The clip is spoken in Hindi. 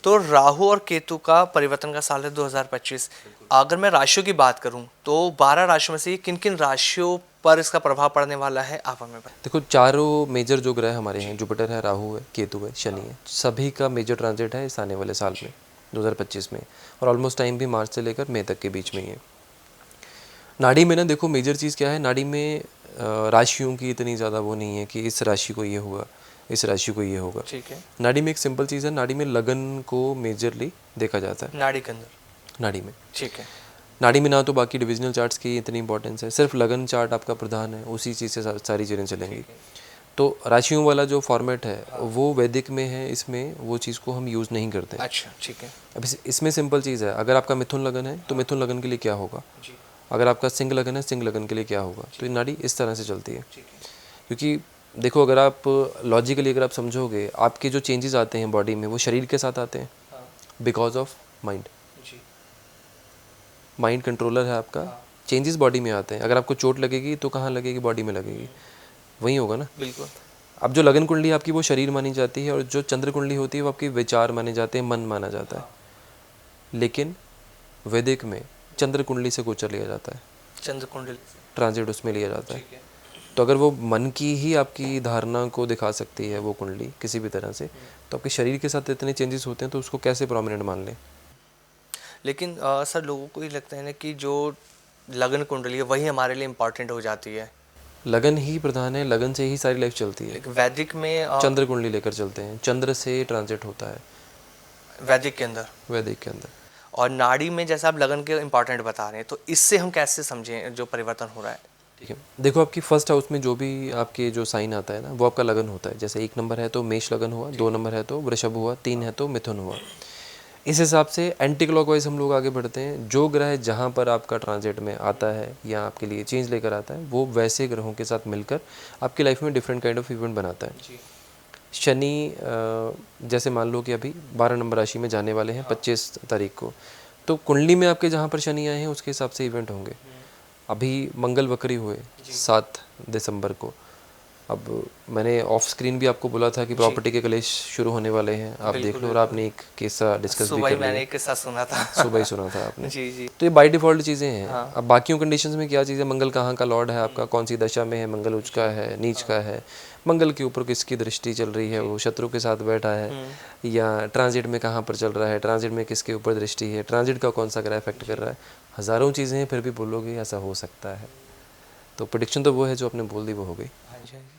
तो राहु और केतु का परिवर्तन का साल है 2025। अगर मैं राशियों की बात करूं तो 12 राशियों में से किन किन राशियों पर इसका प्रभाव पड़ने वाला है, आप हमें बताएं। देखो, चारों मेजर जो ग्रह हमारे हैं, जुपिटर है, राहु है, केतु है, शनि है, सभी का मेजर ट्रांजिट है इस आने वाले साल में 2025 में। और ऑलमोस्ट टाइम भी मार्च से लेकर मई तक के बीच में ही है। नाड़ी में ना देखो, मेजर चीज़ क्या है, नाड़ी में राशियों की इतनी ज़्यादा वो नहीं है कि इस राशि को ये होगा, इस राशि को ये होगा। ठीक है। नाड़ी में एक सिंपल चीज़ है, नाड़ी में लगन को मेजरली देखा जाता है। नाड़ी के अंदर। नाड़ी में, ठीक है। नाड़ी में ना तो बाकी डिविजनल चार्ट्स की इतनी इंपॉर्टेंस है, सिर्फ लगन चार्ट आपका प्रधान है, उसी चीज़ से सारी चीज़ें चलेंगी। तो राशियों वाला जो फॉर्मेट है वो वैदिक में है, इसमें वो चीज़ को हम यूज़ नहीं करते। अच्छा, ठीक है। अब इसमें सिंपल चीज़ है, अगर आपका मिथुन लगन है तो मिथुन लगन के लिए क्या होगा, अगर आपका सिंह लगन है सिंह लगन के लिए क्या होगा। तो ये नाड़ी इस तरह से चलती है। क्योंकि देखो, अगर आप लॉजिकली अगर आप समझोगे, आपके जो चेंजेस आते हैं बॉडी में वो शरीर के साथ आते हैं, because of mind. Mind controller है आपका, चेंजेस बॉडी में आते हैं। अगर आपको चोट लगेगी तो कहाँ लगेगी, बॉडी में लगेगी, वही होगा ना। बिल्कुल। अब जो लगन कुंडली आपकी वो शरीर मानी जाती है, और जो चंद्र कुंडली होती है वो आपकी विचार माने जाते हैं, मन माना जाता है। लेकिन वैदिक में चंद्र कुंडली से गोचर लिया जाता है, चंद्र कुंडली ट्रांजिट उसमें लिया जाता है। तो अगर वो मन की ही आपकी धारणा को दिखा सकती है वो कुंडली किसी भी तरह से, तो आपके शरीर के साथ इतने चेंजेस होते हैं, तो उसको कैसे प्रोमिनेंट मान लें। लेकिन सर, लोगों को ये लगता है ना कि जो लगन कुंडली है वही हमारे लिए इम्पोर्टेंट हो जाती है। लगन ही प्रधान है, लगन से ही सारी लाइफ चलती है। लेकिन वैदिक में चंद्र कुंडली लेकर चलते हैं, चंद्र से ट्रांजिट होता है वैदिक के अंदर। वैदिक के अंदर। और नाड़ी में जैसे आप लगन के इम्पोर्टेंट बता रहे हैं, तो इससे हम कैसे समझें जो परिवर्तन हो रहा है। ठीक है, देखो आपकी फर्स्ट हाउस में जो भी आपके जो साइन आता है ना, वो आपका लगन होता है। जैसे 1 नंबर है तो मेष लगन हुआ, 2 नंबर है तो वृषभ हुआ, 3 है तो मिथुन हुआ। इस हिसाब से एंटी क्लॉकवाइज हम लोग आगे बढ़ते हैं। जो ग्रह जहाँ पर आपका ट्रांजिट में आता है या आपके लिए चेंज लेकर आता है, वो वैसे ग्रहों के साथ मिलकर आपकी लाइफ में डिफरेंट काइंड ऑफ इवेंट बनाता है। शनि जैसे मान लो कि अभी 12 नंबर राशि में जाने वाले हैं 25 तारीख को, तो कुंडली में आपके जहाँ पर शनि आए हैं उसके हिसाब से इवेंट होंगे। अभी मंगल वक्री हुए 7 दिसंबर को। अब मैंने ऑफ स्क्रीन भी आपको बोला था कि प्रॉपर्टी के कलेश शुरू होने वाले हैं, आप देख लो। और आपने एक किस्सा डिस्कस भी कर लिया, मैंने एक किस्सा सुना था। सुबह ही सुना था आपने। जी जी। तो ये बाय डिफ़ॉल्ट चीज़ें हैं। अब बाकियों कंडीशंस में क्या चीज़ है, मंगल कहाँ का लॉर्ड है आपका, कौन सी दशा में है, मंगल उच्च का है, नीच का है, मंगल के ऊपर किसकी दृष्टि चल रही है, वो शत्रु के साथ बैठा है, या ट्रांजिट में कहाँ पर चल रहा है, ट्रांजिट में किसके ऊपर दृष्टि है, ट्रांजिट का कौन सा ग्रह इफेक्ट कर रहा है। हज़ारों चीज़ें हैं, फिर भी बोलोगे ऐसा हो सकता है। तो प्रेडिक्शन तो वो है जो आपने बोल दी, वो हो गई।